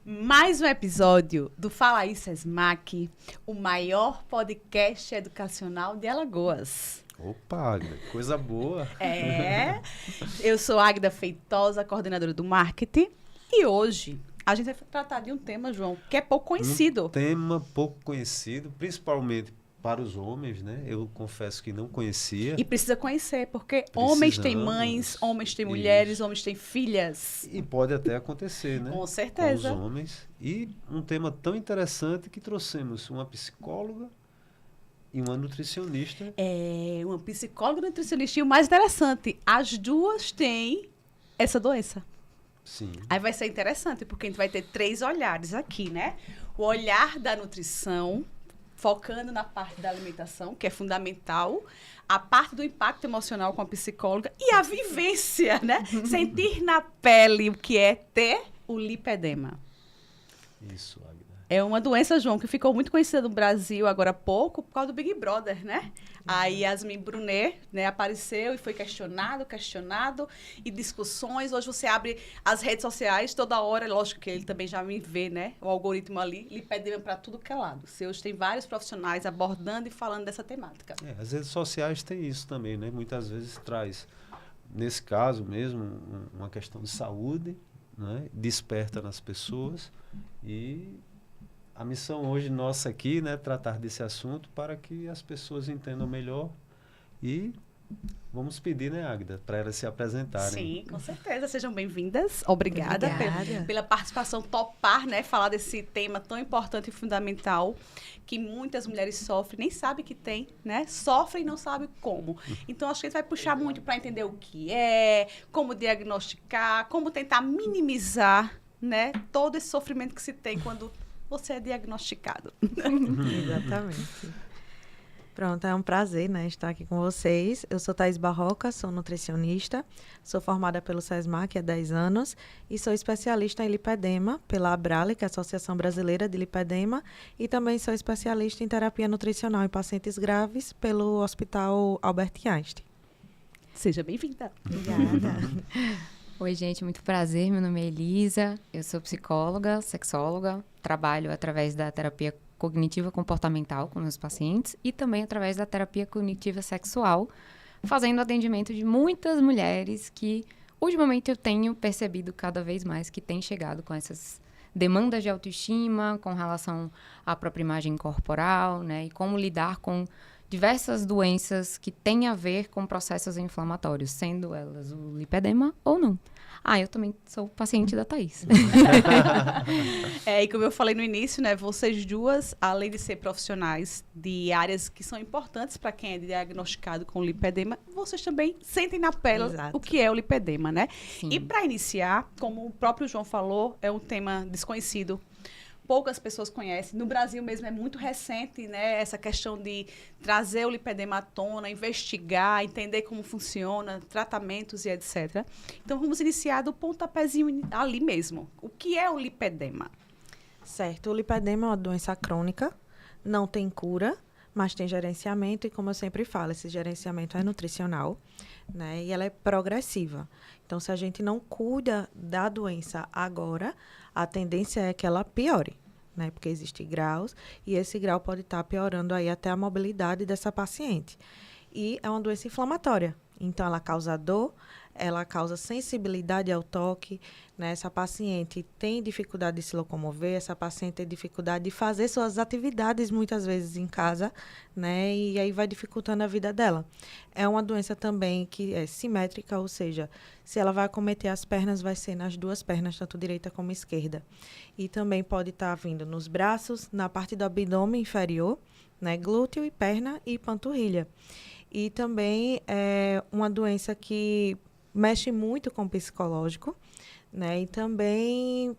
Mais um episódio do Fala aí Sesmac, o maior podcast educacional de Alagoas. Opa, Agda, coisa boa. Eu sou Agda Feitosa, coordenadora do marketing, e hoje a gente vai tratar de um tema, João, que é pouco conhecido. Um tema pouco conhecido, principalmente para os homens, né? Eu confesso que não conhecia. E precisa conhecer, porque homens têm mães, homens têm mulheres, homens têm filhas. E pode até acontecer, né? Com certeza. Com os homens. E um tema tão interessante que trouxemos uma psicóloga e uma nutricionista. Uma psicóloga e nutricionista. E o mais interessante, as duas têm essa doença. Sim. Aí vai ser interessante, porque a gente vai ter 3 olhares aqui, né? O olhar da nutrição, focando na parte da alimentação, que é fundamental, a parte do impacto emocional com a psicóloga e a vivência, né? Sentir na pele o que é ter o lipedema. Isso, Agda. É uma doença, João, que ficou muito conhecida no Brasil agora há pouco por causa do Big Brother, né? Aí Yasmin Brunet, né, apareceu e foi questionado, e discussões. Hoje você abre as redes sociais toda hora, lógico que ele também já me vê, né? O algoritmo ali, lipedema para tudo que é lado. Hoje tem vários profissionais abordando e falando dessa temática. As redes sociais têm isso também, né? Muitas vezes traz, nesse caso mesmo, uma questão de saúde, né? Desperta nas pessoas e a missão hoje nossa aqui, né, tratar desse assunto para que as pessoas entendam melhor e vamos pedir, né, Agda, para elas se apresentarem. Sim, com certeza. Sejam bem-vindas. Obrigada. Pela participação, topar, né, falar desse tema tão importante e fundamental que muitas mulheres sofrem, nem sabem que tem, né? Sofrem e não sabem como. Então, acho que a gente vai puxar muito para entender o que é, como diagnosticar, como tentar minimizar, né, todo esse sofrimento que se tem quando você é diagnosticado. Exatamente. Pronto, é um prazer, né, estar aqui com vocês. Eu sou Thaís Barroca, sou nutricionista, sou formada pelo SESMAC há 10 anos e sou especialista em lipedema pela ABRALE, que é a Associação Brasileira de Lipedema, e também sou especialista em terapia nutricional em pacientes graves pelo Hospital Albert Einstein. Seja bem-vinda. Obrigada. Oi, gente, muito prazer. Meu nome é Elisa, eu sou psicóloga, sexóloga, trabalho através da terapia cognitiva comportamental com meus pacientes e também através da terapia cognitiva sexual, fazendo atendimento de muitas mulheres que, ultimamente, eu tenho percebido cada vez mais que têm chegado com essas demandas de autoestima, com relação à própria imagem corporal, né, e como lidar com diversas doenças que têm a ver com processos inflamatórios, sendo elas o lipedema ou não. Eu também sou paciente da Thaís. E como eu falei no início, né, vocês duas, além de ser profissionais de áreas que são importantes para quem é diagnosticado com lipedema, vocês também sentem na pele o que é o lipedema, né? Sim. E para iniciar, como o próprio João falou, é um tema desconhecido. Poucas pessoas conhecem. No Brasil mesmo é muito recente, né, essa questão de trazer o lipedema à tona, investigar, entender como funciona, tratamentos e etc. Então, vamos iniciar do pontapézinho ali mesmo. O que é o lipedema? Certo, o lipedema é uma doença crônica, não tem cura, mas tem gerenciamento e, como eu sempre falo, esse gerenciamento é nutricional, né, e ela é progressiva. Então, se a gente não cuida da doença agora, a tendência é que ela piore, né, porque existem graus e esse grau pode estar piorando aí até a mobilidade dessa paciente. E é uma doença inflamatória, então ela causa dor, ela causa sensibilidade ao toque, né? Essa paciente tem dificuldade de se locomover, essa paciente tem dificuldade de fazer suas atividades muitas vezes em casa, né? E aí vai dificultando a vida dela. É uma doença também que é simétrica, ou seja, se ela vai acometer as pernas, vai ser nas 2 pernas, tanto direita como esquerda. E também pode estar vindo nos braços, na parte do abdômen inferior, né? Glúteo e perna e panturrilha. E também é uma doença que mexe muito com o psicológico, né? E também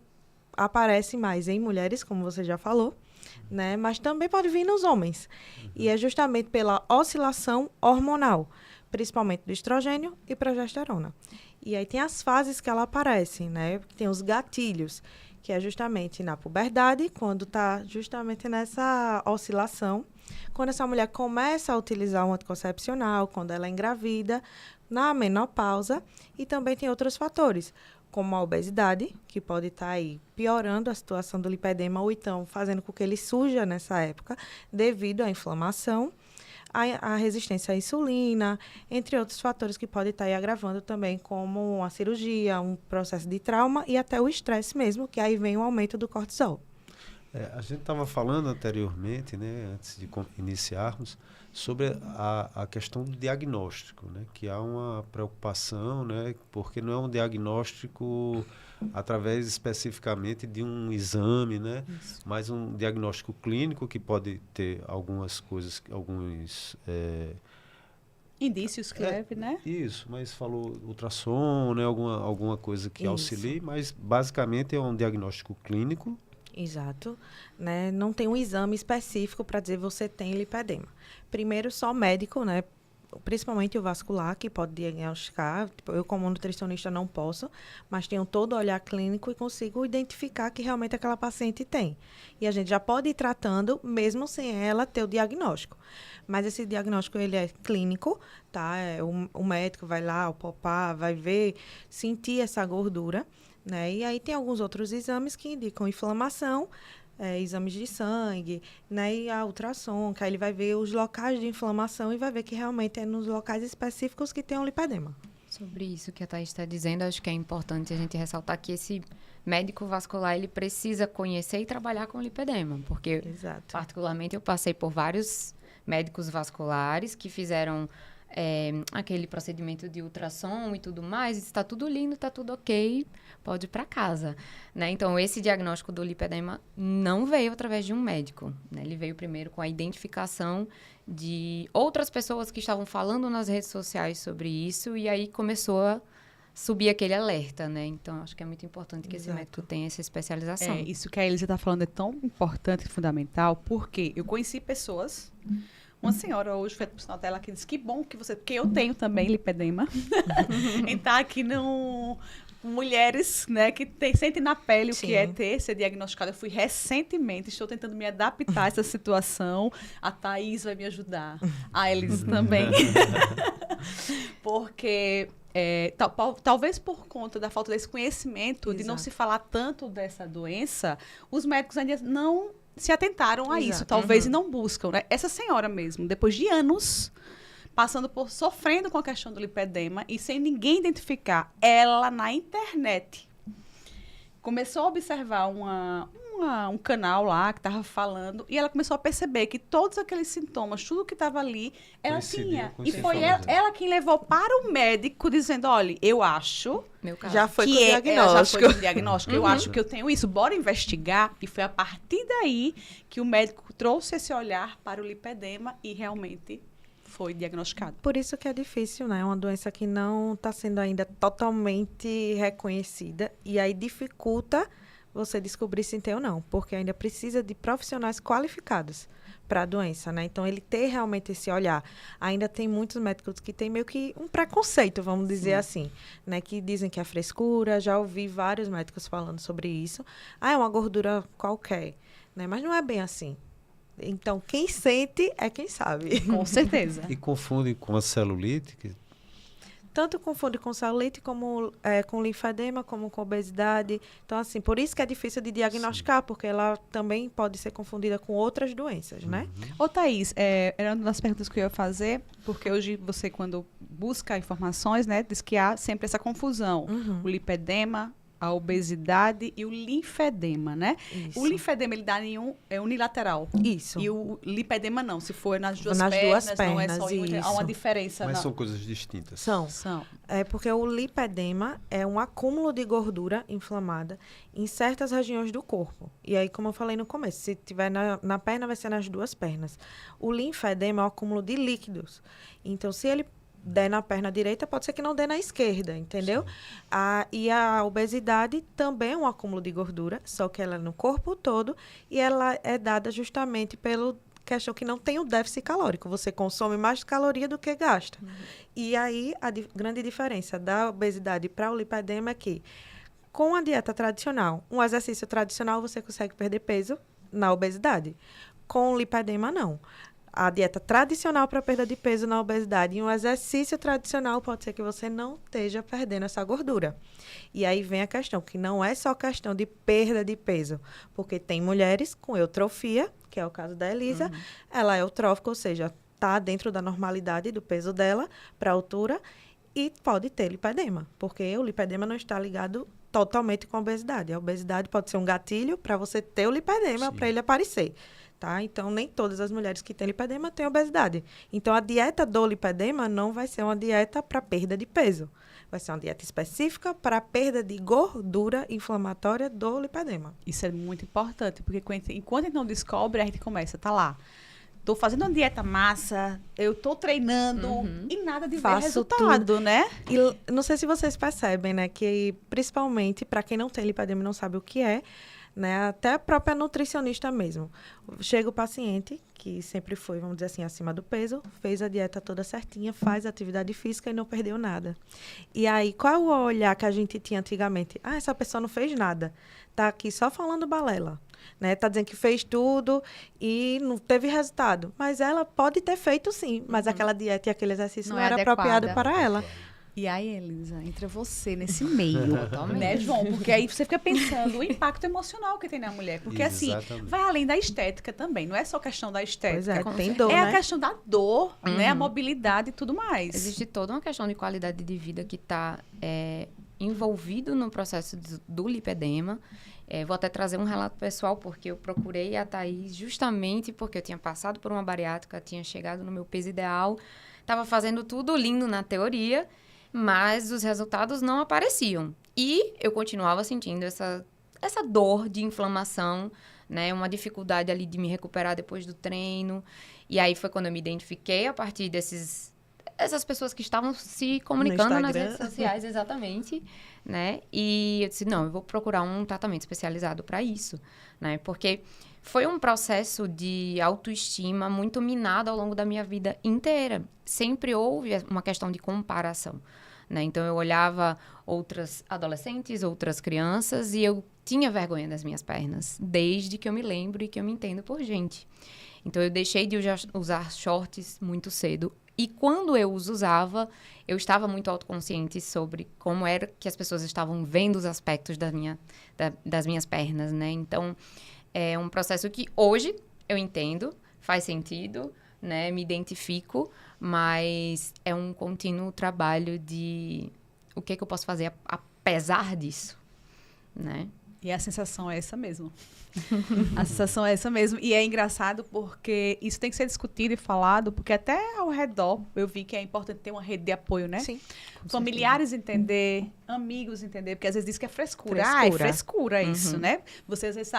aparece mais em mulheres, como você já falou, né? Mas também pode vir nos homens. E é justamente pela oscilação hormonal, principalmente do estrogênio e progesterona. E aí tem as fases que ela aparece, né? Tem os gatilhos, que é justamente na puberdade, quando está justamente nessa oscilação. Quando essa mulher começa a utilizar um anticoncepcional, quando ela é engravida, na menopausa, e também tem outros fatores, como a obesidade, que pode estar aí piorando a situação do lipedema ou então fazendo com que ele surja nessa época devido à inflamação, a resistência à insulina, entre outros fatores que podem estar aí agravando também, como a cirurgia, um processo de trauma e até o estresse mesmo, que aí vem o aumento do cortisol. A gente estava falando anteriormente, né, antes de iniciarmos, sobre a questão do diagnóstico, né, que há uma preocupação, né, porque não é um diagnóstico através especificamente de um exame, né, mas um diagnóstico clínico que pode ter algumas coisas, alguns... indícios que leve, né? Isso, mas falou ultrassom, né, alguma coisa que auxilie, mas basicamente é um diagnóstico clínico. Exato, né? Não tem um exame específico para dizer você tem lipedema. Primeiro, só médico, né? Principalmente o vascular, que pode diagnosticar. Eu, como nutricionista, não posso, mas tenho todo o olhar clínico e consigo identificar que realmente aquela paciente tem. E a gente já pode ir tratando, mesmo sem ela ter o diagnóstico. Mas esse diagnóstico, ele é clínico, tá? O médico vai lá, palpar, vai ver, sentir essa gordura, né? E aí tem alguns outros exames que indicam inflamação, exames de sangue, né? E a ultrassom, que aí ele vai ver os locais de inflamação e vai ver que realmente é nos locais específicos que tem o lipedema. Sobre isso que a Thaís está dizendo, acho que é importante a gente ressaltar que esse médico vascular, ele precisa conhecer e trabalhar com lipedema, porque, particularmente, eu passei por vários médicos vasculares que fizeram aquele procedimento de ultrassom e tudo mais, está tudo lindo, está tudo ok, pode ir para casa, né? Então, esse diagnóstico do lipedema não veio através de um médico, né? Ele veio primeiro com a identificação de outras pessoas que estavam falando nas redes sociais sobre isso, e aí começou a subir aquele alerta, né? Então, acho que é muito importante que esse médico tenha essa especialização. Isso que a Elisa está falando é tão importante e fundamental, porque eu conheci pessoas... Uma senhora hoje foi pro sinal dela que disse que bom que você... Porque eu tenho também lipedema. E tá aqui no... Mulheres, né, que sentem na pele o que é ser diagnosticada. Eu fui recentemente, estou tentando me adaptar a essa situação. A Thaís vai me ajudar. A Elisa também. Porque... talvez por conta da falta desse conhecimento, de não se falar tanto dessa doença, os médicos ainda não se atentaram a isso, talvez, e não buscam, né? Essa senhora mesmo, depois de anos sofrendo com a questão do lipedema e sem ninguém identificar, ela na internet começou a observar um canal lá que estava falando, e ela começou a perceber que todos aqueles sintomas, tudo que estava ali, ela tinha. E foi ela quem levou para o médico, dizendo, olha, eu acho... Meu caso. Já foi com o diagnóstico. Eu acho que eu tenho isso, bora investigar. E foi a partir daí que o médico trouxe esse olhar para o lipedema e realmente foi diagnosticado. Por isso que é difícil, né? É uma doença que não está sendo ainda totalmente reconhecida, e aí dificulta você descobrir se tem ou não, porque ainda precisa de profissionais qualificados para a doença, né? Então, ele ter realmente esse olhar. Ainda tem muitos médicos que têm meio que um preconceito, vamos dizer assim, né? Que dizem que é frescura. Já ouvi vários médicos falando sobre isso. É uma gordura qualquer, né? Mas não é bem assim. Então, quem sente é quem sabe. Com certeza. E confunde com a celulite, que tanto confunde com celulite, como com linfedema, como com obesidade. Então, assim, por isso que é difícil de diagnosticar, porque ela também pode ser confundida com outras doenças, né? Ô, Thaís, era uma das perguntas que eu ia fazer, porque hoje você, quando busca informações, né, diz que há sempre essa confusão. O lipedema, a obesidade e o linfedema, né? Isso. O linfedema, ele dá é unilateral. Isso. E o lipedema não, se for nas duas pernas, não é só há uma diferença. Mas são coisas distintas. São. É porque o lipedema é um acúmulo de gordura inflamada em certas regiões do corpo. E aí, como eu falei no começo, se tiver na perna, vai ser nas duas pernas. O linfedema é um acúmulo de líquidos. Então, se ele der na perna direita, pode ser que não dê na esquerda, entendeu? E a obesidade também é um acúmulo de gordura, só que ela é no corpo todo, e ela é dada justamente pelo questão que não tem o déficit calórico. Você consome mais caloria do que gasta. E aí, a grande diferença da obesidade para o lipedema é que, com a dieta tradicional, um exercício tradicional, você consegue perder peso na obesidade. Com o lipedema, não. a dieta tradicional para perda de peso na obesidade e um exercício tradicional, pode ser que você não esteja perdendo essa gordura. E aí vem a questão, que não é só questão de perda de peso, porque tem mulheres com eutrofia, que é o caso da Elisa, ela é eutrófica, ou seja, está dentro da normalidade do peso dela para a altura e pode ter lipedema, porque o lipedema não está ligado totalmente com a obesidade. A obesidade pode ser um gatilho para você ter o lipedema, para ele aparecer. Tá? Então, nem todas as mulheres que têm lipedema têm obesidade. Então, a dieta do lipedema não vai ser uma dieta para perda de peso. Vai ser uma dieta específica para perda de gordura inflamatória do lipedema. Isso é muito importante, porque enquanto a gente não descobre, a gente começa, tá lá. Tô fazendo uma dieta massa, eu tô treinando e nada de ver resultado, né? E não sei se vocês percebem, né, que principalmente para quem não tem lipedema e não sabe o que é, né, até a própria nutricionista mesmo. Chega o paciente, que sempre foi, vamos dizer assim, acima do peso, fez a dieta toda certinha, faz atividade física e não perdeu nada. E aí, qual é o olhar que a gente tinha antigamente? Ah, essa pessoa não fez nada, tá aqui só falando balela. Né? Tá dizendo que fez tudo e não teve resultado. Mas ela pode ter feito sim, mas aquela dieta e aquele exercício não era apropriado para ela. E aí, Elisa, entra você nesse meio, né, João? Porque aí você fica pensando o impacto emocional que tem na mulher. Porque, Exatamente. assim, vai além da estética também. Não é só questão da estética. Pois é, tem dor, é né? a questão da dor, né? A mobilidade e tudo mais. Existe toda uma questão de qualidade de vida que está envolvido no processo do lipedema. Vou até trazer um relato pessoal, porque eu procurei a Thaís justamente porque eu tinha passado por uma bariátrica, tinha chegado no meu peso ideal, estava fazendo tudo lindo na teoria, mas os resultados não apareciam. E eu continuava sentindo essa dor de inflamação, né? Uma dificuldade ali de me recuperar depois do treino. E aí foi quando eu me identifiquei a partir essas pessoas que estavam se comunicando nas redes sociais, exatamente, né? E eu disse, não, eu vou procurar um tratamento especializado para isso, né? Porque foi um processo de autoestima muito minado ao longo da minha vida inteira. Sempre houve uma questão de comparação, né? Então, eu olhava outras adolescentes, outras crianças, e eu tinha vergonha das minhas pernas, desde que eu me lembro e que eu me entendo por gente. Então, eu deixei de usar shorts muito cedo. E quando eu os usava, eu estava muito autoconsciente sobre como era que as pessoas estavam vendo os aspectos das minhas pernas, né? Então, é um processo que hoje eu entendo, faz sentido, né? Me identifico, mas é um contínuo trabalho de o que eu posso fazer apesar disso, né? E a sensação é essa mesmo. A sensação é essa mesmo. E é engraçado porque isso tem que ser discutido e falado, porque até ao redor eu vi que é importante ter uma rede de apoio, né? Sim. Familiares entender, amigos entender, porque às vezes diz que é frescura. Frescura. Ah, é frescura isso, né? Você às vezes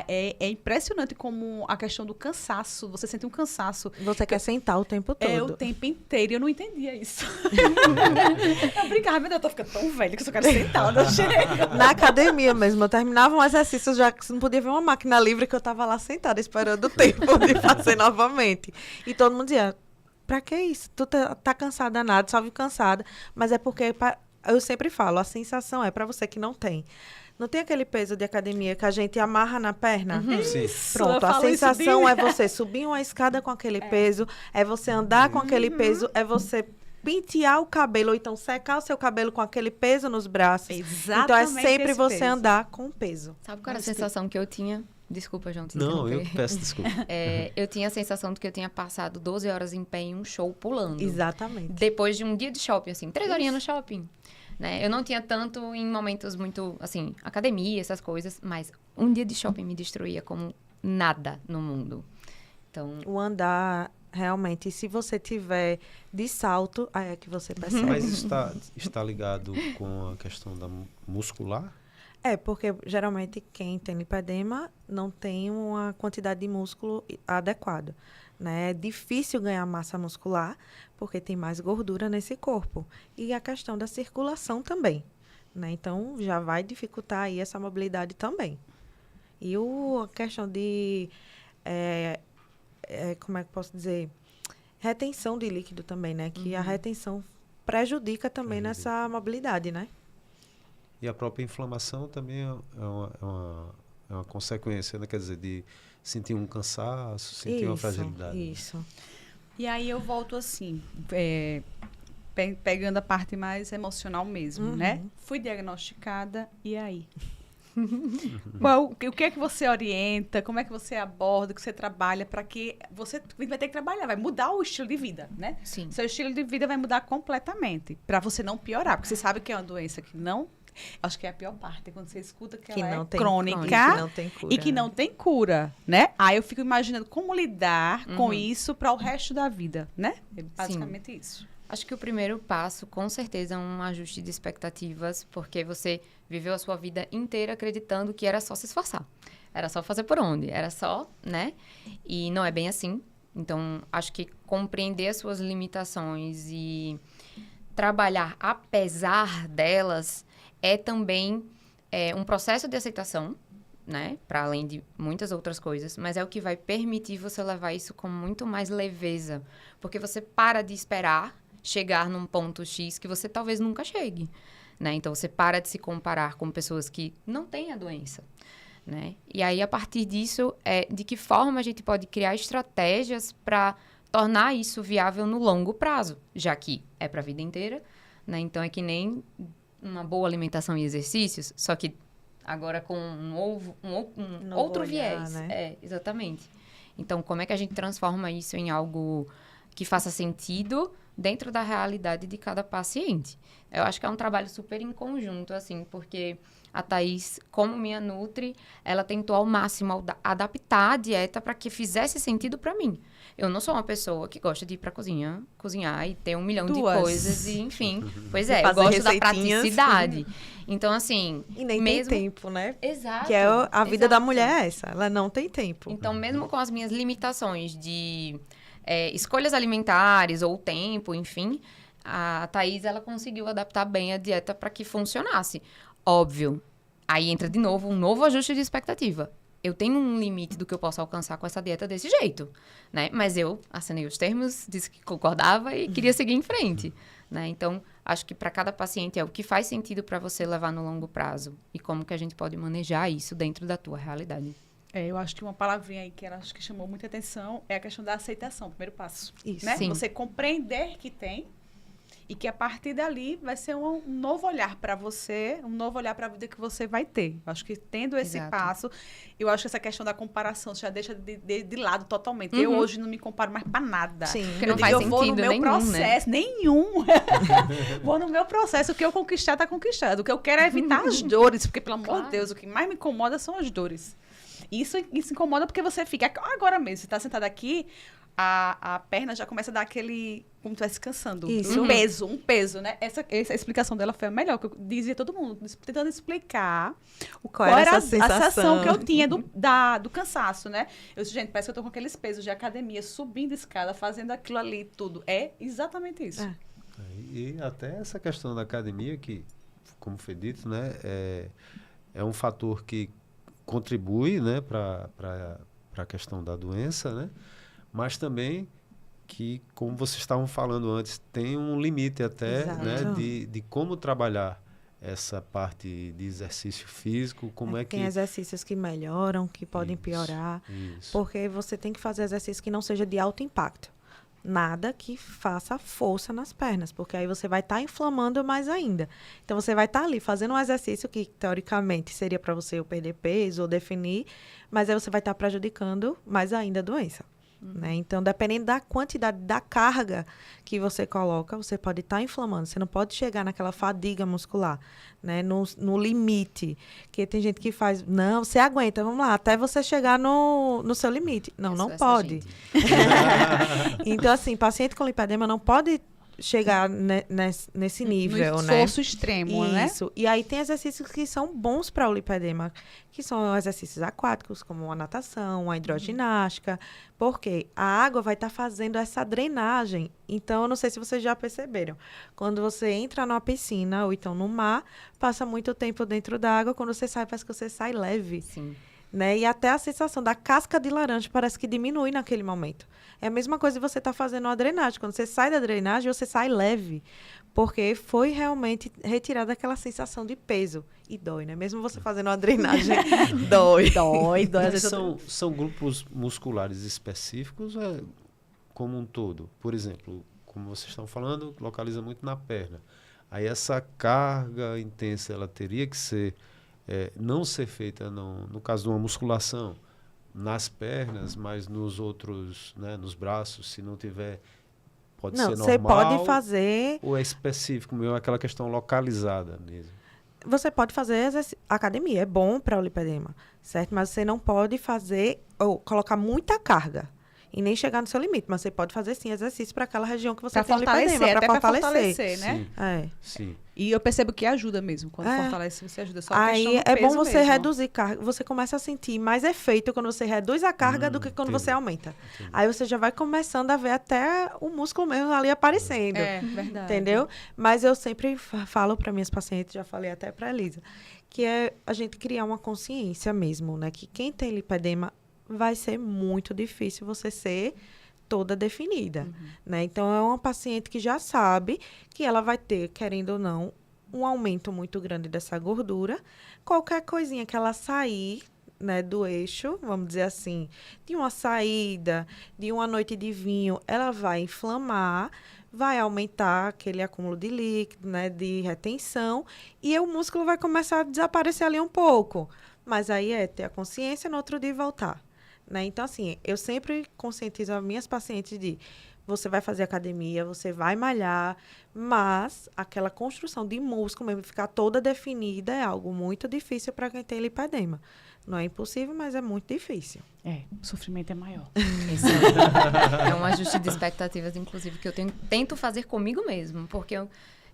é impressionante como a questão do cansaço, você sente um cansaço. Você quer sentar o tempo todo. É o tempo inteiro, e eu não entendia isso. Eu brincava, meu Deus, eu tô ficando tão velha que eu só quero sentar onde eu chego. Na academia mesmo, eu terminava um exercício, já que não podia ver uma máquina livre, que eu tava lá sentada esperando o tempo de fazer novamente. E todo mundo dizia, pra que isso? Tu tá cansada nada, só vive cansada. Mas é porque, eu sempre falo, a sensação é pra você que não tem. Não tem aquele peso de academia que a gente amarra na perna? Sim. Pronto, a sensação é você subir uma escada com aquele peso, é você andar com aquele peso, é você pentear o cabelo, ou então secar o seu cabelo com aquele peso nos braços. Exatamente. Então, é sempre esse você peso. andar com peso. Sabe qual era a sensação que eu tinha? Desculpa, João, te Não, eu interromper. peço desculpa. Eu tinha a sensação de que eu tinha passado 12 horas em pé em um show pulando. Exatamente. Depois de um dia de shopping, assim, 3 horinhas no shopping. Né? Eu não tinha tanto em momentos muito, assim, academia, essas coisas, mas um dia de shopping me destruía como nada no mundo. Então, O andar, realmente, se você tiver de salto, aí é que você percebe. Mas está ligado com a questão da muscular? É, porque geralmente quem tem lipedema não tem uma quantidade de músculo adequada, né? É difícil ganhar massa muscular porque tem mais gordura nesse corpo. E a questão da circulação também, né? Então, já vai dificultar aí essa mobilidade também. E a questão de, como é que eu posso dizer? Retenção de líquido também, né? Que a retenção prejudica também nessa mobilidade, né? E a própria inflamação também é uma consequência, né? Quer dizer, de sentir um cansaço, sentir uma fragilidade. Isso. E aí eu volto assim, pegando a parte mais emocional mesmo, né? Fui diagnosticada, e aí? O que é que você orienta? Como é que você aborda, que você trabalha para que você vai ter que trabalhar, vai mudar o estilo de vida, né? Sim. Seu estilo de vida vai mudar completamente para você não piorar, porque você sabe que é uma doença que não, acho que é a pior parte quando você escuta que ela é crônica que não tem cura, e que não tem cura, né? Aí eu fico imaginando como lidar com isso para o resto da vida, né? É basicamente isso. Acho que o primeiro passo, com certeza, é um ajuste de expectativas, porque você viveu a sua vida inteira acreditando que era só se esforçar. Era só fazer por onde, era só, né? E não é bem assim. Então, acho que compreender as suas limitações e trabalhar apesar delas é também um processo de aceitação, né? Para além de muitas outras coisas, mas é o que vai permitir você levar isso com muito mais leveza, porque você para de esperar chegar num ponto X que você talvez nunca chegue, né? Então, você para de se comparar com pessoas que não têm a doença, né? E aí, a partir disso, de que forma a gente pode criar estratégias para tornar isso viável no longo prazo, já que é para a vida inteira, né? Então, é que nem uma boa alimentação e exercícios, só que agora com um outro olhar, viés. né? Exatamente. Então, como é que a gente transforma isso em algo que faça sentido dentro da realidade de cada paciente? Eu acho que é um trabalho super em conjunto, assim, porque a Thaís, como minha nutri, ela tentou ao máximo adaptar a dieta para que fizesse sentido para mim. Eu não sou uma pessoa que gosta de ir para cozinhar e ter 1 milhão de coisas, e enfim. Pois é, eu gosto da praticidade. Então, assim... E nem tem tempo, né? Exato. Que é a vida da mulher é essa, ela não tem tempo. Então, mesmo com as minhas limitações de escolhas alimentares ou tempo, enfim, a Thaís, ela conseguiu adaptar bem a dieta para que funcionasse. Óbvio, aí entra de novo um novo ajuste de expectativa. Eu tenho um limite do que eu posso alcançar com essa dieta desse jeito, né? Mas eu assinei os termos, disse que concordava e queria seguir em frente, né? Então, acho que para cada paciente é o que faz sentido para você levar no longo prazo e como que a gente pode manejar isso dentro da tua realidade. Eu acho que uma palavrinha aí que ela acho que chamou muita atenção é a questão da aceitação, primeiro passo. Isso. Né? Sim. Você compreender que tem e que a partir dali vai ser um novo olhar para você, um novo olhar para a vida que você vai ter. Eu acho que tendo esse passo, eu acho que essa questão da comparação você já deixa de lado totalmente. Eu hoje não me comparo mais para nada. Sim. Porque não faz eu vou no sentido meu nenhum, processo, nenhum. Vou no meu processo, o que eu conquistar está conquistado. O que eu quero é evitar as dores, porque pelo amor de Deus, o que mais me incomoda são as dores. Isso incomoda porque você fica... Agora mesmo, você está sentado aqui, a perna já começa a dar aquele... Como se estivesse cansando. Isso. Um peso, né? Essa explicação dela foi a melhor, que eu dizia a todo mundo, tentando explicar qual era a sensação que eu tinha do cansaço, né? Eu disse, gente, parece que eu tô com aqueles pesos de academia, subindo escada, fazendo aquilo ali, tudo. É exatamente isso. E até essa questão da academia, que, como foi dito, né, é um fator que contribui, né, para a questão da doença, né, mas também que, como vocês estavam falando antes, tem um limite até, né, de como trabalhar essa parte de exercício físico, como Tem exercícios que melhoram, que podem piorar, porque você tem que fazer exercício que não seja de alto impacto. Nada que faça força nas pernas, porque aí você vai estar inflamando mais ainda. Então, você vai estar ali fazendo um exercício que, teoricamente, seria para você ou perder peso ou definir, mas aí você vai estar prejudicando mais ainda a doença. Né? Então, dependendo da quantidade da carga que você coloca, você pode estar inflamando. Você não pode chegar naquela fadiga muscular, né? No limite. Que tem gente que faz, não, você aguenta, vamos lá, até você chegar no seu limite. Não pode. Então, assim, paciente com lipedema não pode chegar nesse nível, no né? esforço extremo, né? Isso. E aí tem exercícios que são bons para o lipedema, que são exercícios aquáticos, como a natação, a hidroginástica, porque a água vai estar fazendo essa drenagem. Então, eu não sei se vocês já perceberam. Quando você entra numa piscina ou então no mar, passa muito tempo dentro da água, quando você sai, parece que você sai leve. Sim. né? E até a sensação da casca de laranja parece que diminui naquele momento. É a mesma coisa que você está fazendo uma drenagem. Quando você sai da drenagem, você sai leve, porque foi realmente retirada aquela sensação de peso. E dói, né? Mesmo você fazendo uma drenagem, dói. Dói. São grupos musculares específicos como um todo. Por exemplo, como vocês estão falando, localiza muito na perna. Aí essa carga intensa, ela teria que ser, não ser feita, no caso de uma musculação, nas pernas, mas nos outros, né, nos braços, se não tiver, pode ser normal. Você pode fazer... Ou é específico, é aquela questão localizada mesmo? Você pode fazer academia, é bom para o lipedema, certo? Mas você não pode fazer ou colocar muita carga e nem chegar no seu limite. Mas você pode fazer, sim, exercício para aquela região que você tem lipedema, para fortalecer, né? Sim, sim. E eu percebo que ajuda mesmo. Quando fortalece, você ajuda. Só aí é bom você reduzir carga. Você começa a sentir mais efeito quando você reduz a carga do que quando você aumenta. Entendi. Aí você já vai começando a ver até o músculo mesmo ali aparecendo. É, verdade. Entendeu? Mas eu sempre falo para minhas pacientes, já falei até para a Elisa, que é a gente criar uma consciência mesmo, né? Que quem tem lipedema vai ser muito difícil você ser toda definida, né? Então, é uma paciente que já sabe que ela vai ter, querendo ou não, um aumento muito grande dessa gordura. Qualquer coisinha que ela sair, né, do eixo, vamos dizer assim, de uma saída, de uma noite de vinho, ela vai inflamar, vai aumentar aquele acúmulo de líquido, né, de retenção, e o músculo vai começar a desaparecer ali um pouco. Mas aí é ter a consciência no outro dia e voltar. Né? Então, assim, eu sempre conscientizo as minhas pacientes de você vai fazer academia, você vai malhar, mas aquela construção de músculo mesmo, ficar toda definida, é algo muito difícil para quem tem lipedema. Não é impossível, mas é muito difícil. O sofrimento é maior. Esse é um ajuste de expectativas, inclusive, que eu tento fazer comigo mesmo, porque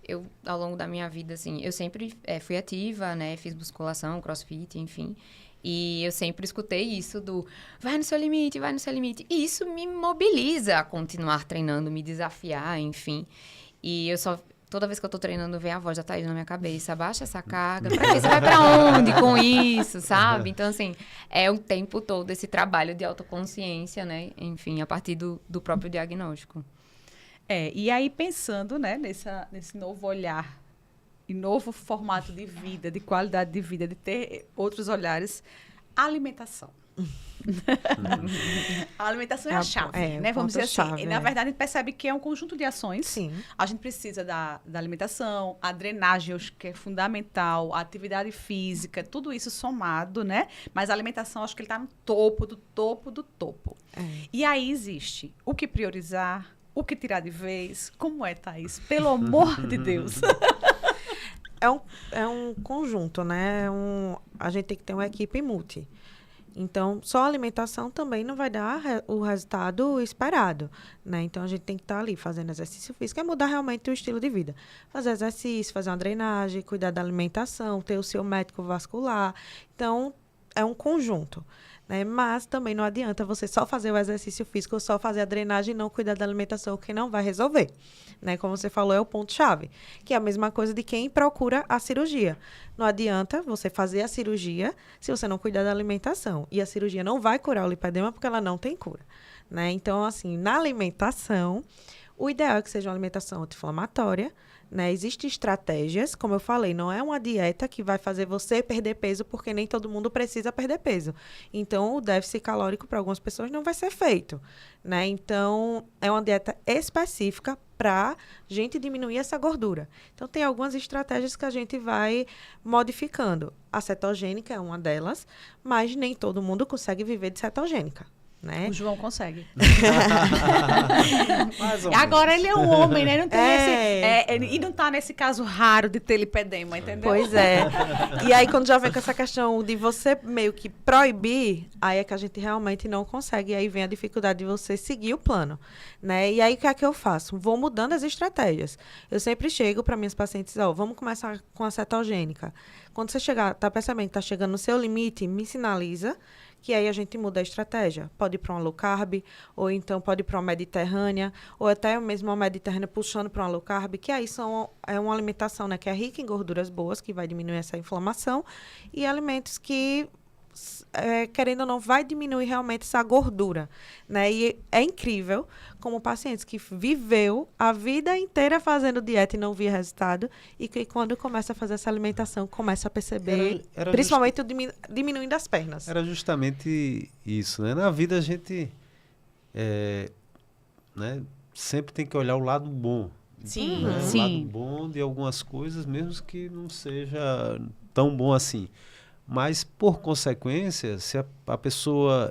eu, ao longo da minha vida, assim, eu sempre fui ativa, né, fiz musculação, crossfit, enfim. E eu sempre escutei isso do vai no seu limite, vai no seu limite. E isso me mobiliza a continuar treinando, me desafiar, enfim. E eu só... Toda vez que eu tô treinando, vem a voz da Thaís na minha cabeça. Abaixa essa carga. Pra quê? Você vai pra onde com isso, sabe? Então, assim, é o tempo todo esse trabalho de autoconsciência, né? Enfim, a partir do próprio diagnóstico. E aí pensando, né, nesse novo olhar e novo formato de vida, de qualidade de vida, de ter outros olhares, a alimentação. A alimentação é a chave, né? Vamos dizer assim. Na verdade, a gente percebe que é um conjunto de ações. Sim. A gente precisa da alimentação, a drenagem, acho que é fundamental, a atividade física, tudo isso somado, né? Mas a alimentação, acho que ele está no topo do topo do topo. E aí existe o que priorizar, o que tirar de vez. Como é, Thaís? Pelo amor de Deus. É um conjunto, né? A gente tem que ter uma equipe multi. Então, só a alimentação também não vai dar o resultado esperado, né? Então, a gente tem que estar ali fazendo exercício físico, é mudar realmente o estilo de vida. Fazer exercício, fazer uma drenagem, cuidar da alimentação, ter o seu médico vascular. Então, é um conjunto, né? Mas também não adianta você só fazer o exercício físico ou só fazer a drenagem e não cuidar da alimentação, que não vai resolver, né? Como você falou, é o ponto-chave, que é a mesma coisa de quem procura a cirurgia. Não adianta você fazer a cirurgia se você não cuidar da alimentação. E a cirurgia não vai curar o lipedema porque ela não tem cura, né? Então, assim, na alimentação, o ideal é que seja uma alimentação anti-inflamatória, né? Existem estratégias, como eu falei, não é uma dieta que vai fazer você perder peso, porque nem todo mundo precisa perder peso. Então, o déficit calórico para algumas pessoas não vai ser feito, né? Então, é uma dieta específica para a gente diminuir essa gordura. Então, tem algumas estratégias que a gente vai modificando. A cetogênica é uma delas, mas nem todo mundo consegue viver de cetogênica. Né? O João consegue. Mais ou Agora menos. ele é um homem, né? Não tem e não tá nesse caso raro de ter lipedema, entendeu? Pois é. E aí, quando já vem com essa questão de você meio que proibir, aí é que a gente realmente não consegue. E aí vem a dificuldade de você seguir o plano, né? E aí, o que é que eu faço? Vou mudando as estratégias. Eu sempre chego para minhas pacientes, vamos começar com a cetogênica. Quando você chegar, tá percebendo que tá chegando no seu limite, me sinaliza, que aí a gente muda a estratégia. Pode ir para uma low carb, ou então pode ir para uma mediterrânea, ou até mesmo uma mediterrânea puxando para uma low carb, que aí é uma alimentação, né, que é rica em gorduras boas, que vai diminuir essa inflamação, e alimentos que querendo ou não, vai diminuir realmente essa gordura, né? E é incrível como pacientes que viveu a vida inteira fazendo dieta e não via resultado, e que quando começa a fazer essa alimentação, começa a perceber, principalmente diminuindo as pernas. Era justamente isso, né? Na vida a gente né, sempre tem que olhar o lado bom. Sim, né? sim. O lado bom de algumas coisas, mesmo que não seja tão bom assim. Mas, por consequência, se a pessoa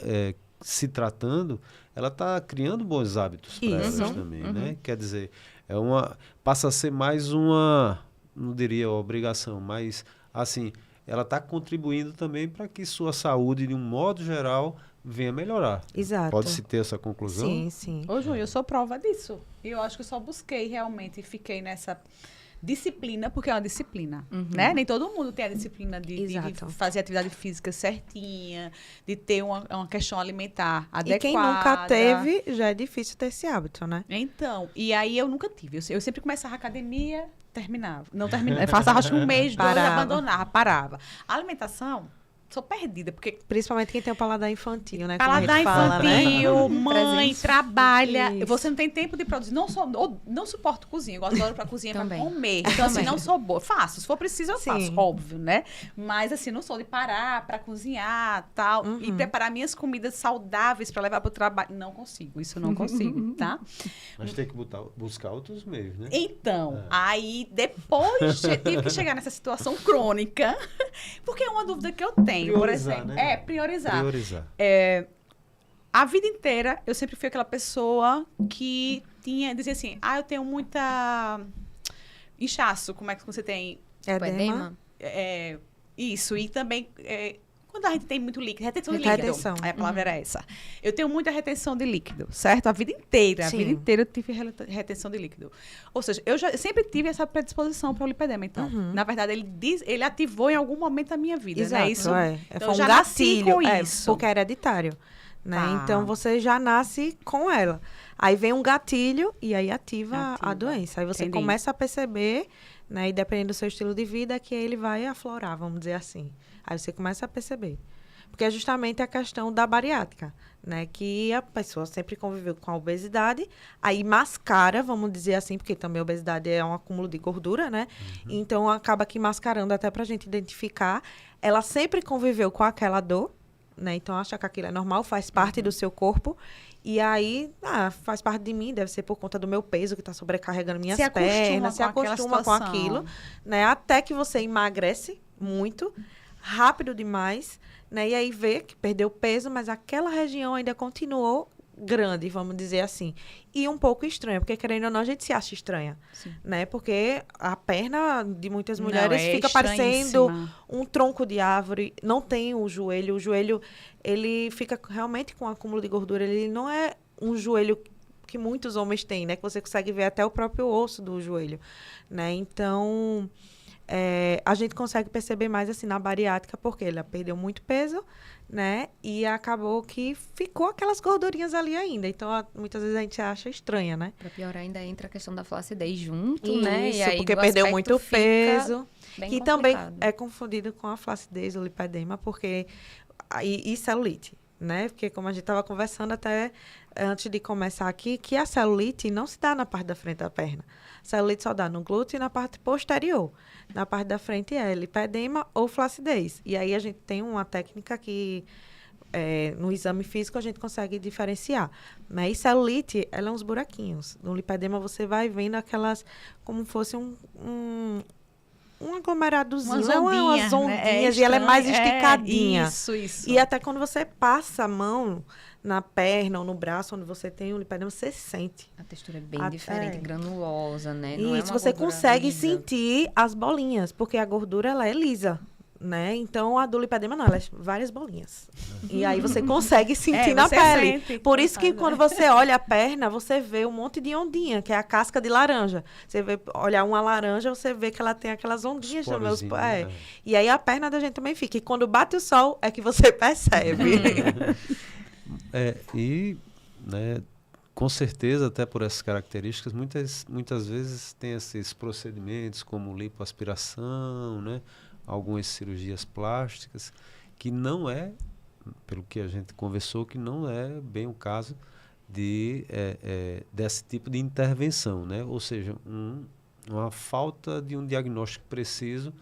se tratando, ela está criando bons hábitos para elas também, né? Quer dizer, passa a ser mais uma, não diria obrigação, mas, assim, ela está contribuindo também para que sua saúde, de um modo geral, venha melhorar. Exato. Pode-se ter essa conclusão? Sim, sim. Ô, Júnior, eu sou prova disso. E eu acho que eu só busquei realmente e fiquei nessa disciplina, porque é uma disciplina, né? Nem todo mundo tem a disciplina de fazer atividade física certinha, de ter uma questão alimentar adequada. E quem nunca teve, já é difícil ter esse hábito, né? Então, e aí eu nunca tive. Eu sempre começava a academia, terminava. Não terminava. Passava acho que um mês, dois, abandonava, parava. A alimentação, sou perdida, porque... Principalmente quem tem o paladar infantil, né? Paladar infantil, mãe, trabalha. Isso. Você não tem tempo de produzir. Não suporto cozinha. Eu adoro pra cozinha pra comer. Eu Então, assim, também. não sou boa. Faço. Se for preciso, eu Sim. faço. Óbvio, né? Mas, assim, não sou de parar pra cozinhar, tal. E preparar minhas comidas saudáveis pra levar pro trabalho. Não consigo. Isso eu não consigo, tá? Mas tem que buscar outros meios, né? Então, aí depois tive que chegar nessa situação crônica, porque é uma dúvida que eu tenho, por Priorizar, exemplo. né? Priorizar. Priorizar. A vida inteira, eu sempre fui aquela pessoa que dizia assim, eu tenho muita inchaço, como é que você tem? Edema. Isso, e também... quando a gente tem muito líquido, retenção de líquido. A palavra era essa. Eu tenho muita retenção de líquido, certo? A vida inteira. Sim. A vida inteira eu tive retenção de líquido. Ou seja, eu sempre tive essa predisposição para o lipedema. Então, na verdade, ele ativou em algum momento da minha vida. Exato, né? Isso, Foi eu um já nasci gatilho. com isso. Porque é hereditário. Né? Tá. Então, você já nasce com ela. Aí vem um gatilho e aí ativa a doença. Aí você começa a perceber, né? E dependendo do seu estilo de vida, que ele vai aflorar, vamos dizer assim. Aí você começa a perceber. Porque é justamente a questão da bariátrica, né? Que a pessoa sempre conviveu com a obesidade, aí mascara, vamos dizer assim, porque também a obesidade é um acúmulo de gordura, né? Então, acaba que mascarando até pra gente identificar. Ela sempre conviveu com aquela dor, né? Então, acha que aquilo é normal, faz parte do seu corpo. E aí, faz parte de mim, deve ser por conta do meu peso que está sobrecarregando minhas pernas. Se acostuma com aquilo, né? Até que você emagrece muito, rápido demais, né? E aí vê que perdeu peso, mas aquela região ainda continuou grande, vamos dizer assim. E um pouco estranha, porque querendo ou não, a gente se acha estranha, né? Porque a perna de muitas mulheres fica parecendo um tronco de árvore, não tem o joelho, ele fica realmente com um acúmulo de gordura, ele não é um joelho que muitos homens têm, né? Que você consegue ver até o próprio osso do joelho, né? Então, a gente consegue perceber mais assim na bariátrica, porque ela perdeu muito peso, né? E acabou que ficou aquelas gordurinhas ali ainda. Então, muitas vezes a gente acha estranha, né? Pra piorar, ainda entra a questão da flacidez junto, Isso, né? E aí, porque perdeu muito peso. Que também é confundido com a flacidez, o lipedema, porque... E celulite, né? Porque como a gente estava conversando até antes de começar aqui, que a celulite não se dá na parte da frente da perna. A celulite só dá no glúteo e na parte posterior. Na parte da frente é lipedema ou flacidez. E aí a gente tem uma técnica que no exame físico a gente consegue diferenciar. Mas celulite, ela é uns buraquinhos. No lipedema você vai vendo aquelas, como fosse um aglomeradozinho, umas ondinhas, e ela é mais esticadinha. Isso. E até quando você passa a mão na perna ou no braço, onde você tem o lipedema, você sente. A textura é bem diferente, granulosa, né? Não isso, você consegue sentir as bolinhas, porque a gordura, ela é lisa, né? Então, a do lipedema não, ela é várias bolinhas. E aí, você consegue sentir na pele. Por isso que, quando você olha a perna, você vê um monte de ondinha, que é a casca de laranja. Você vê, olhar uma laranja, você vê que ela tem aquelas ondinhas no meus pés. E aí, a perna da gente também fica. E quando bate o sol, é que você percebe. Né, com certeza, até por essas características, muitas vezes tem esses procedimentos como lipoaspiração, né, algumas cirurgias plásticas, que não é, pelo que a gente conversou, que não é bem o caso desse tipo de intervenção, né? Ou seja, uma falta de um diagnóstico preciso,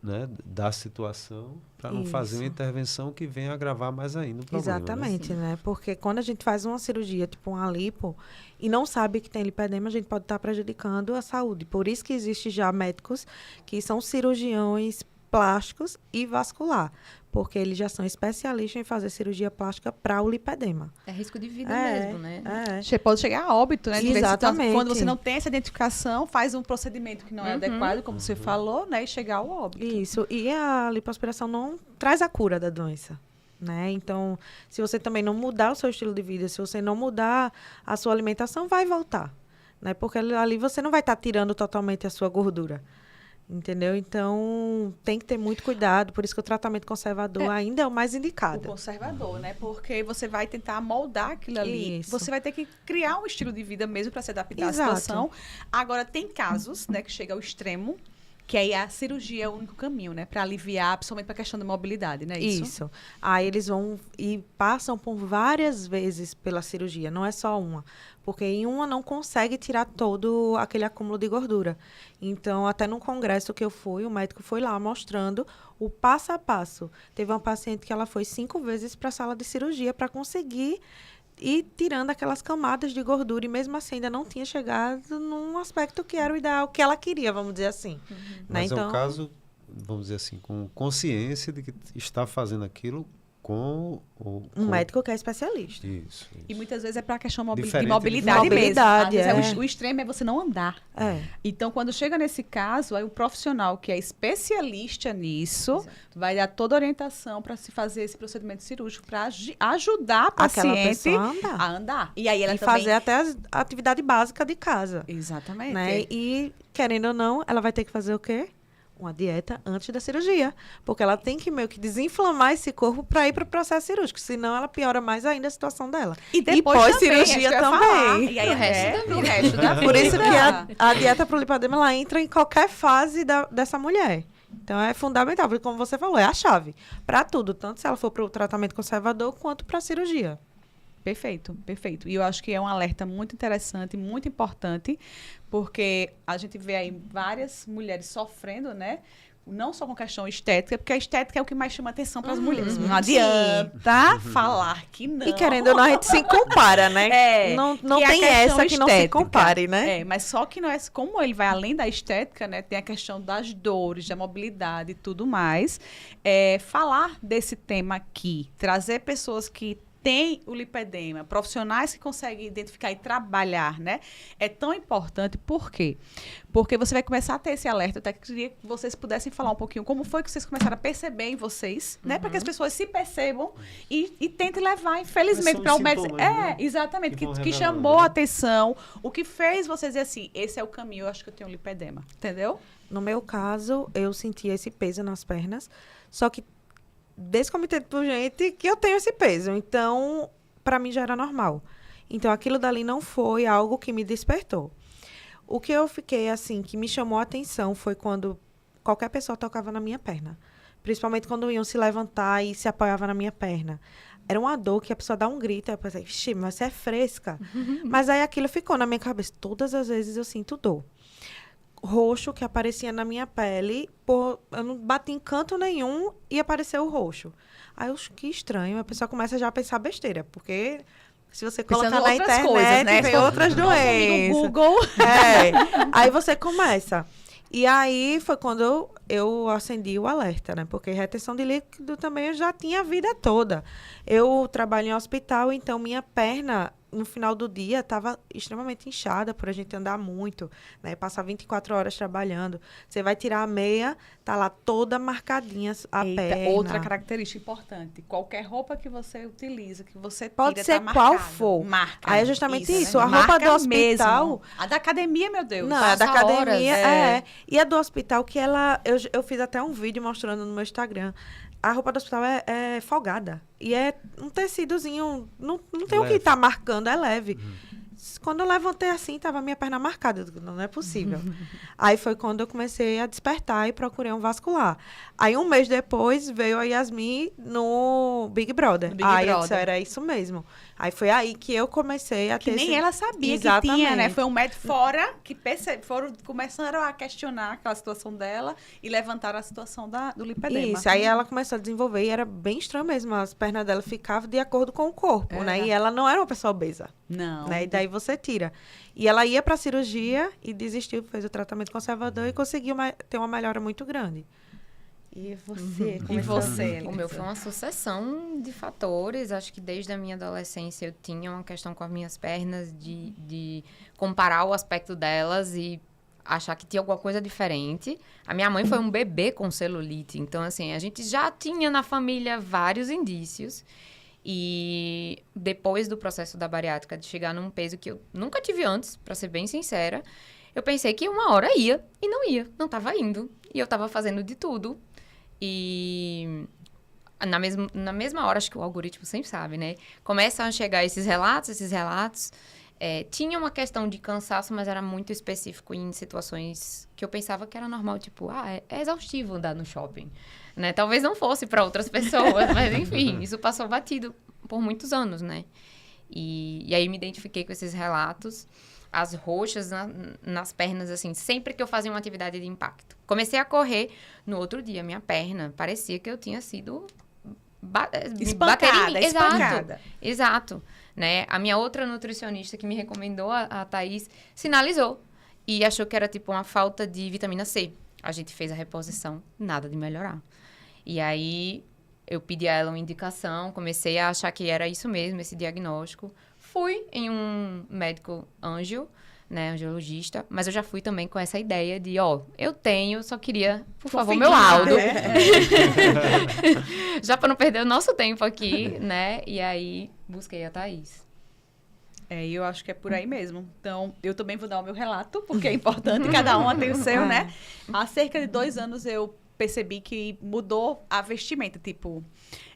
né, da situação para não fazer uma intervenção que venha agravar mais ainda o problema. Exatamente, né? Porque quando a gente faz uma cirurgia, tipo uma lipo, e não sabe que tem lipedema, a gente pode estar prejudicando a saúde. Por isso que existe já médicos que são cirurgiões plásticos e vascular, porque eles já são especialistas em fazer cirurgia plástica para o lipedema. É risco de vida mesmo, né? Você pode chegar a óbito, né? Exatamente. Quando você não tem essa identificação, faz um procedimento que não é adequado, como você falou, né? E chegar ao óbito. Isso. E a lipoaspiração não traz a cura da doença, né? Então, se você também não mudar o seu estilo de vida, se você não mudar a sua alimentação, vai voltar, né? Porque ali você não vai estar tirando totalmente a sua gordura. Entendeu? Então, tem que ter muito cuidado. Por isso que o tratamento conservador ainda é o mais indicado. O conservador, né? Porque você vai tentar moldar aquilo ali. Isso. Você vai ter que criar um estilo de vida mesmo para se adaptar à Exato. situação. Agora, tem casos, né, que chega ao extremo, que aí a cirurgia é o único caminho, né? Para aliviar, principalmente para a questão da mobilidade, né? Isso. Aí eles vão e passam por várias vezes pela cirurgia, não é só uma. Porque em uma não consegue tirar todo aquele acúmulo de gordura. Então, até num congresso que eu fui, o médico foi lá mostrando o passo a passo. Teve uma paciente que ela foi 5 vezes para a sala de cirurgia para conseguir ir tirando aquelas camadas de gordura. E mesmo assim ainda não tinha chegado num aspecto que era o ideal, que ela queria, vamos dizer assim. Né? Mas então, é um caso, vamos dizer assim, com consciência de que está fazendo aquilo com um médico que é especialista. Isso. E muitas vezes é para a questão de Diferente de mobilidade mesmo. mobilidade, Às vezes o extremo é você não andar. É. Então, quando chega nesse caso, aí o profissional que é especialista nisso vai dar toda a orientação para se fazer esse procedimento cirúrgico para ajudar a Aquela paciente pessoa a andar. E aí ela e também... fazer até a atividade básica de casa. Exatamente. Né? E, querendo ou não, ela vai ter que fazer o quê? Uma dieta antes da cirurgia. Porque ela tem que meio que desinflamar esse corpo para ir para o processo cirúrgico. Senão, ela piora mais ainda a situação dela. E depois pós-cirurgia também. E aí, Pro resto da vida. vida. Por isso que a dieta para o lipedema, ela entra em qualquer fase dessa mulher. Então, é fundamental. Porque, como você falou, é a chave. Para tudo. Tanto se ela for para o tratamento conservador, quanto para a cirurgia. Perfeito, perfeito. E eu acho que é um alerta muito interessante, muito importante, porque a gente vê aí várias mulheres sofrendo, né? Não só com questão estética, porque a estética é o que mais chama atenção para as mulheres. Não adianta falar que não. E querendo ou não, a gente se compara, né? Não tem essa que não se compare, né? Mas só que não é, como ele vai além da estética, né? Tem a questão das dores, da mobilidade e tudo mais. Falar desse tema aqui, trazer pessoas que tem o lipedema, profissionais que conseguem identificar e trabalhar, né? É tão importante, por quê? Porque você vai começar a ter esse alerta. Eu até queria que vocês pudessem falar um pouquinho como foi que vocês começaram a perceber em vocês, né? Para que as pessoas se percebam e tentem levar, infelizmente, para o médico. Né? Exatamente, que chamou a atenção, o que fez vocês dizer assim, esse é o caminho, eu acho que eu tenho lipedema, entendeu? No meu caso, eu sentia esse peso nas pernas, só que desde que eu me entendo por gente que eu tenho esse peso. Então, para mim já era normal. Então, aquilo dali não foi algo que me despertou. O que eu fiquei, assim, que me chamou a atenção foi quando qualquer pessoa tocava na minha perna. Principalmente quando iam se levantar e se apoiava na minha perna. Era uma dor que a pessoa dá um grito. Eu pensei, vixi, mas você é fresca. Mas aí aquilo ficou na minha cabeça. Todas as vezes eu sinto dor. Roxo que aparecia na minha pele, eu não bati em canto nenhum e apareceu o roxo. Aí eu, que estranho, a pessoa começa já a pensar besteira, porque se você colocar na internet, coisas, né? vem outras doenças. No Google. Aí você começa. E aí foi quando eu acendi o alerta, né? Porque retenção de líquido também eu já tinha a vida toda. Eu trabalho em hospital, então minha perna, no final do dia, estava extremamente inchada por a gente andar muito, né? Passar 24 horas trabalhando. Você vai tirar a meia, tá lá toda marcadinha a perna. Outra característica importante. Qualquer roupa que você utiliza, que você tira, pode ser tá qual marcado. for. Marca. Aí é justamente isso. Né? A roupa Marca do hospital... mesmo. A da academia, meu Deus. Não, a da Passa academia, horas, E a do hospital, que ela... Eu fiz até um vídeo mostrando no meu Instagram. A roupa do hospital é folgada. E é um tecidozinho... Não tem o que estar marcando, é leve. quando eu levantei assim, tava a minha perna marcada. Eu digo, não é possível. Aí foi quando eu comecei a despertar e procurei um vascular. Aí, um mês depois, veio a Yasmin no Big Brother. Aí eu disse, era isso mesmo. Aí foi aí que eu comecei a ter... Que nem ela sabia que tinha, né? Foi um médico fora que começaram a questionar aquela situação dela e levantaram a situação do lipedema. Isso, aí ela começou a desenvolver e era bem estranho mesmo. As pernas dela ficavam de acordo com o corpo, né? E ela não era uma pessoa obesa. Não. Né? E daí você tira. E ela ia pra cirurgia e desistiu, fez o tratamento conservador e conseguiu ter uma melhora muito grande. E você? E você? O meu foi uma sucessão de fatores. Acho que desde a minha adolescência eu tinha uma questão com as minhas pernas de comparar o aspecto delas e achar que tinha alguma coisa diferente. A minha mãe foi um bebê com celulite. Então, assim, a gente já tinha na família vários indícios. E depois do processo da bariátrica, de chegar num peso que eu nunca tive antes, pra ser bem sincera, eu pensei que uma hora ia e não ia. Não tava indo. E eu tava fazendo de tudo. E na mesma hora, acho que o algoritmo sempre sabe, né? Começam a chegar esses relatos. Tinha uma questão de cansaço, mas era muito específico em situações que eu pensava que era normal. Tipo, é exaustivo andar no shopping, né? Talvez não fosse para outras pessoas, mas enfim, isso passou batido por muitos anos, né? E aí me identifiquei com esses relatos. As roxas nas pernas, assim, sempre que eu fazia uma atividade de impacto. Comecei a correr, no outro dia, minha perna parecia que eu tinha sido espancada. Exato. Né? A minha outra nutricionista que me recomendou, a Thaís, sinalizou e achou que era tipo uma falta de vitamina C. A gente fez a reposição, nada de melhorar. E aí, eu pedi a ela uma indicação, comecei a achar que era isso mesmo, esse diagnóstico. Fui em um médico angiologista, mas eu já fui também com essa ideia de, eu tenho, só queria, por favor, meu laudo. Já para não perder o nosso tempo aqui, né? E aí, busquei a Thaís. Eu acho que é por aí mesmo. Então, eu também vou dar o meu relato, porque é importante, cada uma tem o seu, né? Há cerca de 2 anos, eu percebi que mudou a vestimenta, tipo...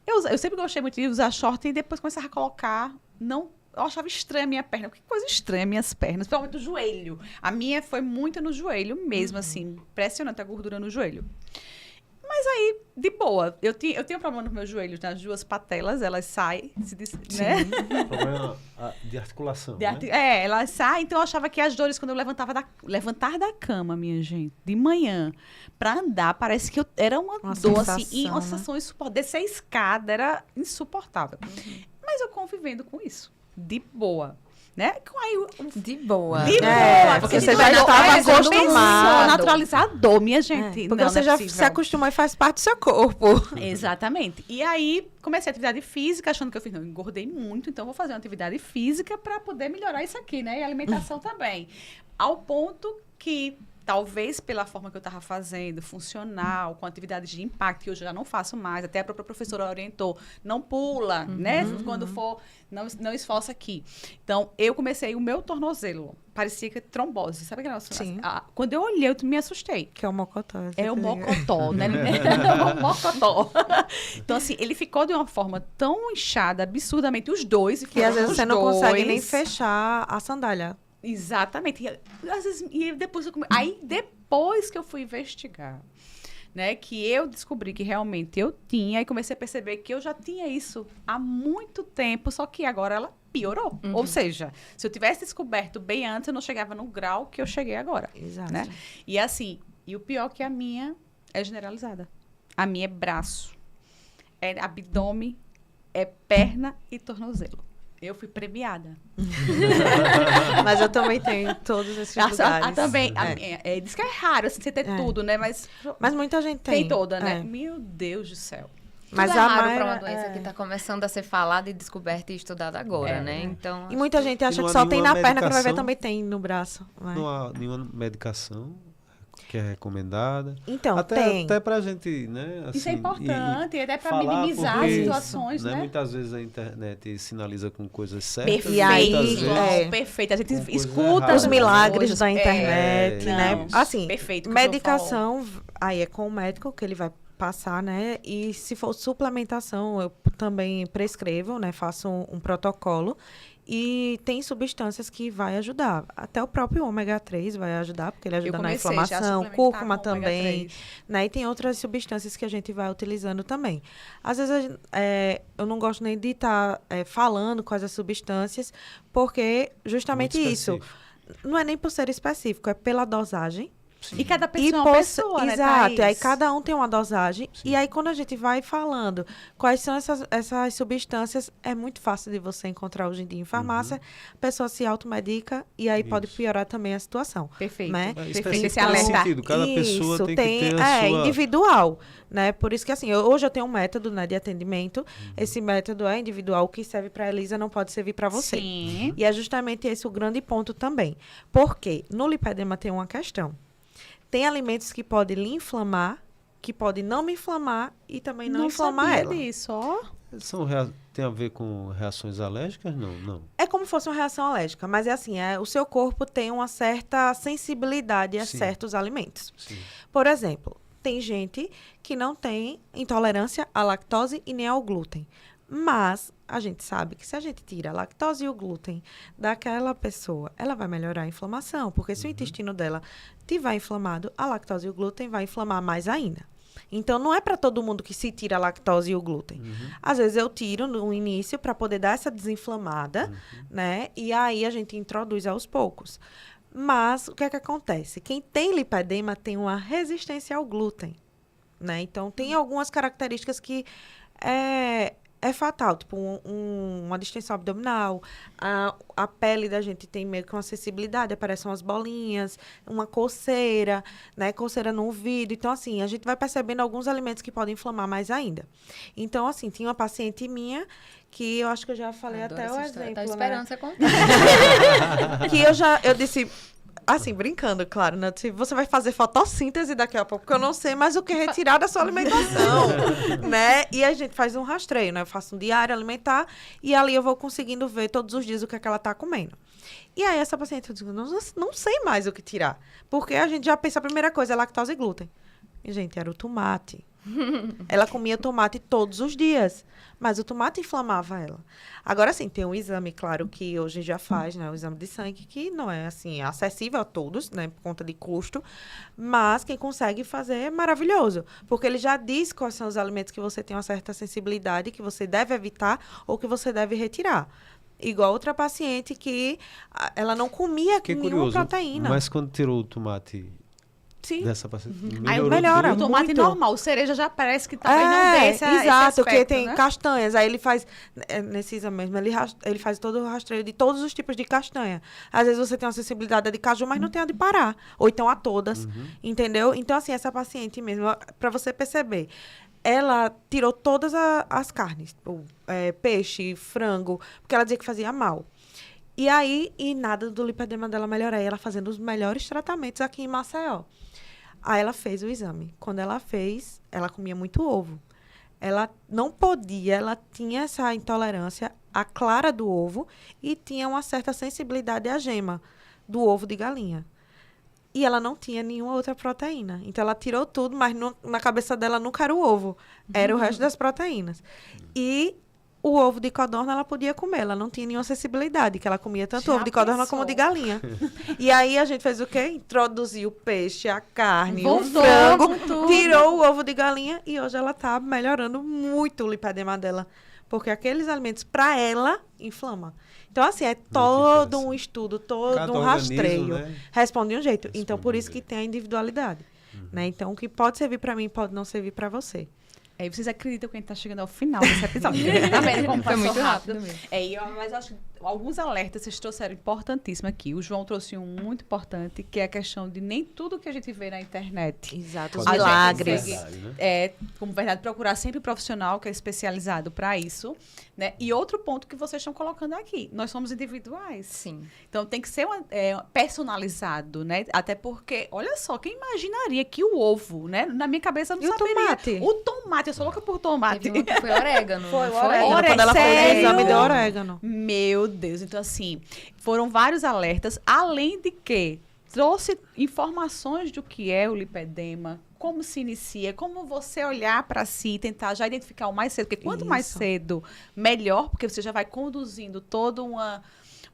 Eu sempre gostei muito de usar short e depois começava a colocar, eu achava estranha a minha perna. Que coisa estranha minhas pernas, principalmente o joelho. A minha foi muito no joelho mesmo, assim. Impressionante a gordura no joelho. Mas aí, de boa. Eu tenho um problema nos meus joelhos, nas 2 patelas, elas saem, né? Problema de articulação, né? Elas saem. Então, eu achava que as dores, quando eu levantar da cama, minha gente, de manhã, pra andar, parece que era uma dor, sensação, assim, e uma sensação insuportável. Descer a escada era insuportável. Mas eu convivendo com isso. De boa, né? De boa. Porque você já estava acostumado. Naturalizador, minha gente. Porque você já se acostumou e faz parte do seu corpo. Exatamente. E aí, comecei a atividade física, achando que eu engordei muito, então vou fazer uma atividade física para poder melhorar isso aqui, né? E a alimentação também. Ao ponto que... Talvez pela forma que eu estava fazendo, funcional, com atividades de impacto, que eu já não faço mais, até a própria professora orientou, não pula, né? Quando for, não esforça aqui. Então, eu comecei o meu tornozelo, parecia que trombose, sabe aquele negócio? Sim. Quando eu olhei, eu me assustei. Que é o mocotó. É o mocotó, né? É o mocotó. Então, assim, ele ficou de uma forma tão inchada, absurdamente, os dois. Que às vezes você não consegue nem fechar a sandália. Exatamente. Depois que eu fui investigar, né, que eu descobri que realmente eu tinha e comecei a perceber que eu já tinha isso há muito tempo, só que agora ela piorou. Ou seja, se eu tivesse descoberto bem antes, eu não chegava no grau que eu cheguei agora. Exato. Né? E assim, e o pior que a minha é generalizada. A minha é braço, é abdômen, é perna e tornozelo. Eu fui premiada. Mas eu também tenho todos esses lugares. Também. Diz que é raro assim, você ter tudo, né? Mas muita gente tem. Tem toda, né? Meu Deus do céu. Mas é raro para uma doença que está começando a ser falada e descoberta e estudada agora, né? Então, e muita gente acha que só tem na perna, quando vai ver também tem no braço. Não há nenhuma medicação que é recomendada. Então, até pra gente, né? Assim, isso é importante, até para minimizar as situações, né? Muitas vezes a internet sinaliza com coisas certas. Perfeito, perfeito. A gente escuta os milagres da internet, né? Não, Assim, perfeito, medicação, aí é com o médico que ele vai passar, né? E se for suplementação, eu também prescrevo, né? Faço um protocolo. E tem substâncias que vai ajudar. Até o próprio ômega 3 vai ajudar, porque ele ajuda na inflamação. Cúrcuma também. Né? E tem outras substâncias que a gente vai utilizando também. Às vezes, eu não gosto nem de estar falando quais as substâncias, porque justamente isso. Não é nem por ser específico, é pela dosagem. Sim. E cada pessoa é uma pessoa, né, exato, aí cada um tem uma dosagem. Sim. E aí, quando a gente vai falando quais são essas substâncias, é muito fácil de você encontrar hoje em dia em farmácia. A pessoa se automedica e aí pode piorar também a situação. Perfeito. Né? Perfeito. Esse sentido, cada pessoa tem que ter a sua... individual, né? Por isso que, assim, hoje eu tenho um método, né, de atendimento. Esse método é individual. O que serve para a Elisa não pode servir para você. Sim. E é justamente esse o grande ponto também. Porque no lipedema tem uma questão. Tem alimentos que podem lhe inflamar, que podem não me inflamar e também não inflamar ela. Disso, ó. Tem a ver com reações alérgicas? Não. É como se fosse uma reação alérgica, mas é assim, o seu corpo tem uma certa sensibilidade a certos alimentos. Sim. Por exemplo, tem gente que não tem intolerância à lactose e nem ao glúten. Mas a gente sabe que se a gente tira a lactose e o glúten daquela pessoa, ela vai melhorar a inflamação. Porque se o intestino dela estiver inflamado, a lactose e o glúten vai inflamar mais ainda. Então, não é para todo mundo que se tira a lactose e o glúten. Às vezes, eu tiro no início para poder dar essa desinflamada, né? E aí, a gente introduz aos poucos. Mas, o que é que acontece? Quem tem lipedema tem uma resistência ao glúten, né? Então, tem algumas características que é fatal, tipo uma distensão abdominal, a pele da gente tem meio que uma sensibilidade, aparecem umas bolinhas, uma coceira, né? Coceira no ouvido. Então, assim, a gente vai percebendo alguns alimentos que podem inflamar mais ainda. Então, assim, tinha uma paciente minha que eu acho que eu já falei até o exemplo, tá né? esperando você contar. Que eu disse... Assim, brincando, claro, né? Você vai fazer fotossíntese daqui a pouco, porque eu não sei mais o que retirar da sua alimentação, né? E a gente faz um rastreio, né? Eu faço um diário alimentar e ali eu vou conseguindo ver todos os dias o que é que ela tá comendo. E aí, essa paciente, eu digo, não sei mais o que tirar. Porque a gente já pensa, a primeira coisa é lactose e glúten. E, gente, era o tomate. Ela comia tomate todos os dias, mas o tomate inflamava ela. Agora, sim, tem um exame, claro, que hoje já faz, né? O exame de sangue, que não é, assim, acessível a todos, né? Por conta de custo, mas quem consegue fazer é maravilhoso, porque ele já diz quais são os alimentos que você tem uma certa sensibilidade, que você deve evitar ou que você deve retirar. Igual outra paciente que ela não comia nenhuma proteína. Mas quando tirou o tomate... Sim. Dessa paciente, aí melhora o tomate muito. Normal, o cereja já parece que talvez não dê esse exato, porque aspecto, tem né? castanhas. Aí ele faz, nesse exame mesmo, ele faz todo o rastreio de todos os tipos de castanha. Às vezes você tem uma sensibilidade de caju, mas não tem a de parar. Ou então a todas, entendeu? Então, assim, essa paciente mesmo, para você perceber, ela tirou todas as carnes, tipo, peixe, frango, porque ela dizia que fazia mal. E aí, nada do lipedema dela melhorar. E ela fazendo os melhores tratamentos aqui em Maceió. Aí ela fez o exame. Quando ela fez, ela comia muito ovo. Ela não podia, ela tinha essa intolerância à clara do ovo e tinha uma certa sensibilidade à gema do ovo de galinha. E ela não tinha nenhuma outra proteína. Então, ela tirou tudo, mas na cabeça dela nunca era o ovo. Era o resto das proteínas. E... o ovo de codorna ela podia comer, ela não tinha nenhuma acessibilidade, que ela comia tanto ovo de codorna como de galinha. E aí a gente fez o quê? Introduziu o peixe, a carne, o frango, tirou o ovo de galinha e hoje ela tá melhorando muito o lipedema dela. Porque aqueles alimentos, para ela, inflamam. Então, assim, é todo um estudo, todo um rastreio. Né? Responde de um jeito. Então, por isso que tem a individualidade. Né? Então, o que pode servir para mim pode não servir para você. Aí vocês acreditam que a gente tá chegando ao final desse episódio. Tá vendo como foi muito rápido mesmo. Mas eu acho que alguns alertas vocês trouxeram importantíssimo aqui. O João trouxe um muito importante, que é a questão de nem tudo que a gente vê na internet. Exato, os milagres. Como verdade, procurar sempre um profissional que é especializado para isso. Né? E outro ponto que vocês estão colocando aqui, nós somos individuais. Sim. Então tem que ser personalizado, né? Até porque, olha só, quem imaginaria que o ovo, né? Na minha cabeça eu não saberia. Tomate? O tomate, eu sou louca por tomate. Foi orégano. Foi orégano. Quando ela fez o exame, deu orégano. Meu Deus, então assim, foram vários alertas, além de que trouxe informações do que é o lipedema, como se inicia, como você olhar para si e tentar já identificar o mais cedo, porque quanto mais cedo, melhor, porque você já vai conduzindo todo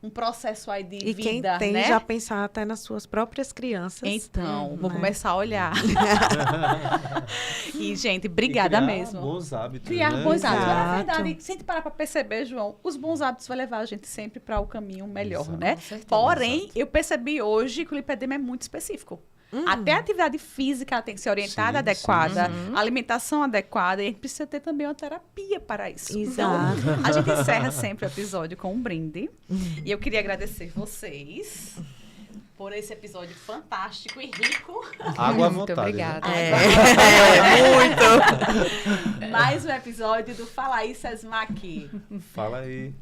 um processo aí de e vida, quem tem né? já pensar até nas suas próprias crianças. Então, vou né? começar a olhar. E, gente, obrigada criar mesmo. Bons hábitos, Criar né? bons hábitos. Mas, na Exato. verdade, se a gente parar para perceber, João, os bons hábitos vão levar a gente sempre para o caminho melhor, Exato. né? Com certeza. Porém, Exato. eu percebi hoje que o lipedema é muito específico. Até a atividade física ela tem que ser orientada, Sim, adequada, sim. alimentação adequada, e a gente precisa ter também uma terapia para isso. Exato. Então, a gente encerra sempre o episódio com um brinde. E eu queria agradecer vocês por esse episódio fantástico e rico. Água à Muito vontade. obrigada. Né? Muito. Mais um episódio do Fala aí, Sesmac. Fala aí.